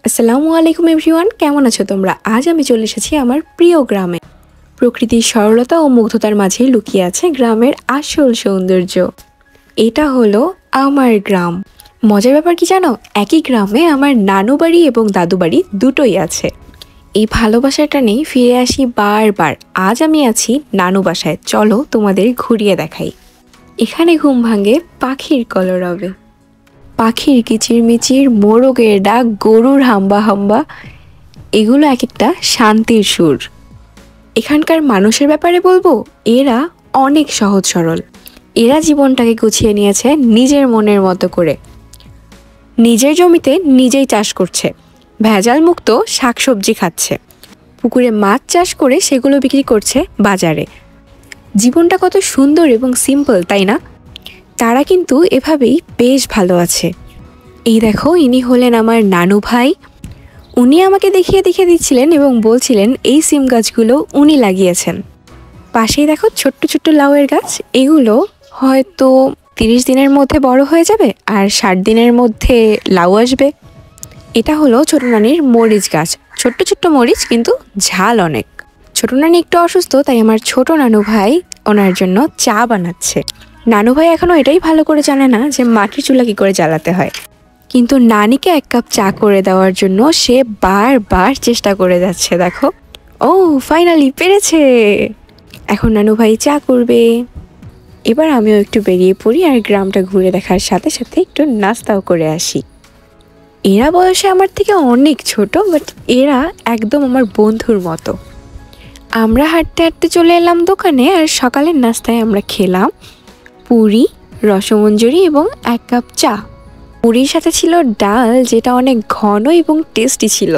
আসসালামু আলাইকুম এভরিওয়ান, কেমন আছো তোমরা? আজ আমি চলে এসেছি আমার প্রিয় গ্রামে। প্রকৃতির সরলতা ও মুগ্ধতার মাঝে লুকিয়ে আছে গ্রামের আসল সৌন্দর্য। এটা হলো আমার গ্রাম। মজার ব্যাপার কি জানো, একই গ্রামে আমার নানু বাড়ি এবং দাদু বাড়ি দুটোই আছে। এই ভালোবাসাটা নিয়ে ফিরে আসি বারবার। আজ আমি আছি নানু বাসায়, চলো তোমাদের ঘুরিয়ে দেখাই। এখানে ঘুম ভাঙে পাখির কলরবে, পাখির কিচিরমিচির, মোরগের ডাক, গরুর হাম্বা হাম্বা, এগুলো এক একটা শান্তির সুর। এখানকার মানুষের ব্যাপারে বলবো, এরা অনেক সহজ সরল। এরা জীবনটাকে গুছিয়ে নিয়েছে নিজের মনের মতো করে। নিজের জমিতে নিজেই চাষ করছে, ভেজাল মুক্ত শাকসবজি খাচ্ছে, পুকুরে মাছ চাষ করে সেগুলো বিক্রি করছে বাজারে। জীবনটা কত সুন্দর এবং সিম্পল, তাই না? তারা কিন্তু এভাবেই বেশ ভালো আছে। এই দেখো, ইনি হলেন আমার নানু ভাই। উনি আমাকে দেখিয়ে দিচ্ছিলেন এবং বলছিলেন এই সিম গাছগুলো উনি লাগিয়েছেন। পাশেই দেখো ছোট্ট ছোট্ট লাউয়ের গাছ, এগুলো হয়তো 30 দিনের মধ্যে বড় হয়ে যাবে আর 60 দিনের মধ্যে লাউ আসবে। এটা হলো ছোট নানির মরিচ গাছ, ছোট্ট ছোট্ট মরিচ কিন্তু ঝাল অনেক। ছোট নানি একটু অসুস্থ, তাই আমার ছোট নানু ভাই ওনার জন্য চা বানাচ্ছে। নানু ভাই এখনো এটাই ভালো করে জানে না যে মাটির চুলা কি করে জ্বালাতে হয়, কিন্তু নানিকে 1 কাপ চা করে দেওয়ার জন্য সে বারবার চেষ্টা করে যাচ্ছে। দেখো, ও ফাইনালি পেরেছে। এখন নানু ভাই চা করবে। এবার আমিও একটু বেরিয়ে পড়ি আর গ্রামটা ঘুরে দেখার সাথে সাথে একটু নাস্তাও করে আসি। এরা বয়সে আমার থেকে অনেক ছোট, বাট এরা একদম আমার বন্ধুর মতো। আমরা হাঁটতে হাঁটতে চলে এলাম দোকানে, আর সকালের নাস্তায় আমরা খেলাম পুরি, রসমঞ্জরি এবং 1 কাপ চা। পুরির সাথে ছিল ডাল, যেটা অনেক ঘন এবং টেস্টি ছিল।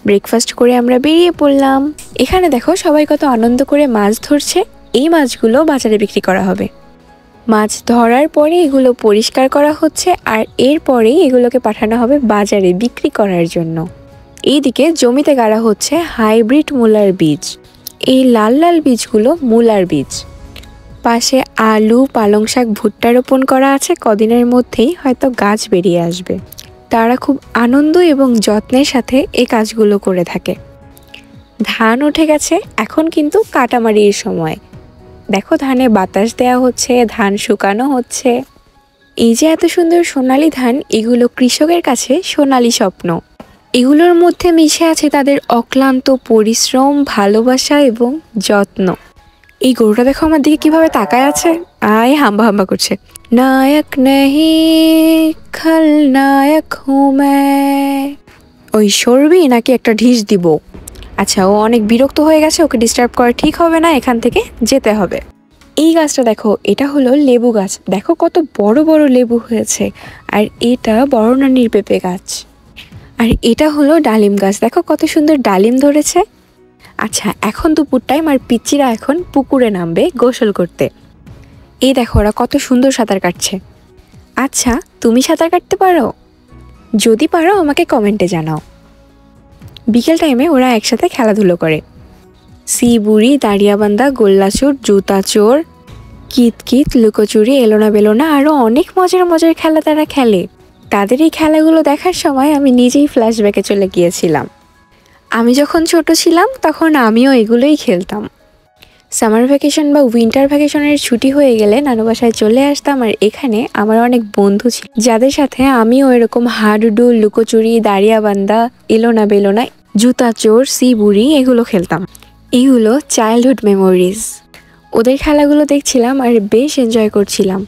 ব্রেকফাস্ট করে আমরা বেরিয়ে পড়লাম। এখানে দেখো সবাই কত আনন্দ করে মাছ ধরছে। এই মাছগুলো বাজারে বিক্রি করা হবে। মাছ ধরার পরে এগুলো পরিষ্কার করা হচ্ছে, আর এরপরেই এগুলোকে পাঠানো হবে বাজারে বিক্রি করার জন্য। এইদিকে জমিতে গাড়া হচ্ছে হাইব্রিড মূলার বীজ। এই লাল লাল বীজগুলো মূলার বীজ। পাশে আলু, পালং শাক, ভুট্টা রোপণ করা আছে। কদিনের মধ্যেই হয়তো গাছ বেরিয়ে আসবে। তারা খুব আনন্দ এবং যত্নের সাথে এই কাজগুলো করে থাকে। ধান উঠে গেছে, এখন কিন্তু কাটামারির সময়। দেখো, ধানে বাতাস দেওয়া হচ্ছে, ধান শুকানো হচ্ছে। এই যে এত সুন্দর সোনালী ধান, এগুলো কৃষকের কাছে সোনালী স্বপ্ন। এগুলোর মধ্যে মিশে আছে তাদের অক্লান্ত পরিশ্রম, ভালোবাসা এবং যত্ন। এই গরুটা দেখো আমার দিকে কিভাবে তাকায় আছে, আয় হাম্বা হাম্বা করছে। নায়ক নেহি খলনায়ক হুঁ मैं। ওই সরবি নাকি একটা ঢিস দিব? আচ্ছা, ও অনেক বিরক্ত হয়ে গেছে, ওকে ডিস্টার্ব করা ঠিক হবে না, এখান থেকে যেতে হবে। এই গাছটা দেখো, এটা হলো লেবু গাছ। দেখো কত বড় বড় লেবু হয়েছে। আর এটা বড় নানির পেঁপে গাছ। আর এটা হলো ডালিম গাছ, দেখো কত সুন্দর ডালিম ধরেছে। আচ্ছা, এখন দুপুর টাইম, আর পিচ্চিরা এখন পুকুরে নামবে গোসল করতে। এই দেখো ওরা কত সুন্দর সাঁতার কাটছে। আচ্ছা, তুমি সাঁতার কাটতে পারো? যদি পারো আমাকে কমেন্টে জানাও। বিকেল টাইমে ওরা একসাথে খেলাধুলো করে। সিবুড়ি, দাঁড়িয়াবান্ধা, গোল্লাচোর, জুতা চোর, কিতকিত, লুকোচুরি, এলোনা বেলোনা, আরও অনেক মজার মজার খেলা তারা খেলে। তাদের এই খেলাগুলো দেখার সময় আমি নিজেই ফ্ল্যাশব্যাকে চলে গিয়েছিলাম। আমি যখন ছোট ছিলাম তখন আমিও এগুলোই খেলতাম। সামার ভ্যাকেশন বা উইন্টার ভ্যাকেশনের ছুটি হয়ে গেলে নানু বাসায় চলে আসতাম, আর এখানে আমার অনেক বন্ধু ছিল যাদের সাথে আমিও এরকম হাডুডু, লুকোচুরি, দাঁড়িয়াবান্ধা, এলোনা বেলোনা, জুতা চোর, সিবুড়ি এগুলো খেলতাম। এইগুলো চাইল্ডহুড মেমোরিজ। ওদের খেলাগুলো দেখছিলাম আর বেশ এনজয় করছিলাম।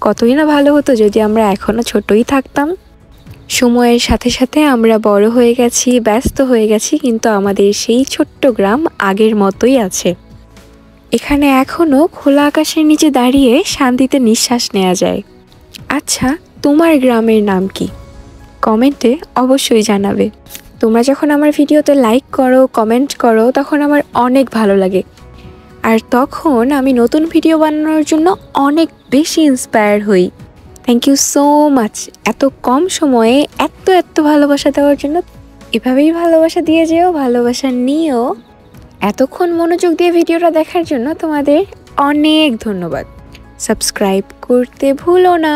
কতই না ভালো হতো যদি আমরা এখনও ছোটই থাকতাম। সময়ের সাথে সাথে আমরা বড় হয়ে গেছি, ব্যস্ত হয়ে গেছি, কিন্তু আমাদের সেই ছোট্ট গ্রাম আগের মতোই আছে। এখানে এখনও খোলা আকাশের নিচে দাঁড়িয়ে শান্তিতে নিঃশ্বাস নেওয়া যায়। আচ্ছা, তোমার গ্রামের নাম কি? কমেন্টে অবশ্যই জানাবে। তোমরা যখন আমার ভিডিওতে লাইক করো, কমেন্ট করো, তখন আমার অনেক ভালো লাগে। আর তখন আমি নতুন ভিডিও বানানোর জন্য অনেক বেশি ইন্সপায়ার হই। থ্যাংক ইউ সো মাচ এত কম সময়ে এত এত ভালোবাসা দেওয়ার জন্য। এভাবেই ভালোবাসা দিয়ে যেও, ভালোবাসা নিও। এতক্ষণ মনোযোগ দিয়ে ভিডিওটা দেখার জন্য তোমাদের অনেক ধন্যবাদ। সাবস্ক্রাইব করতে ভুলো না।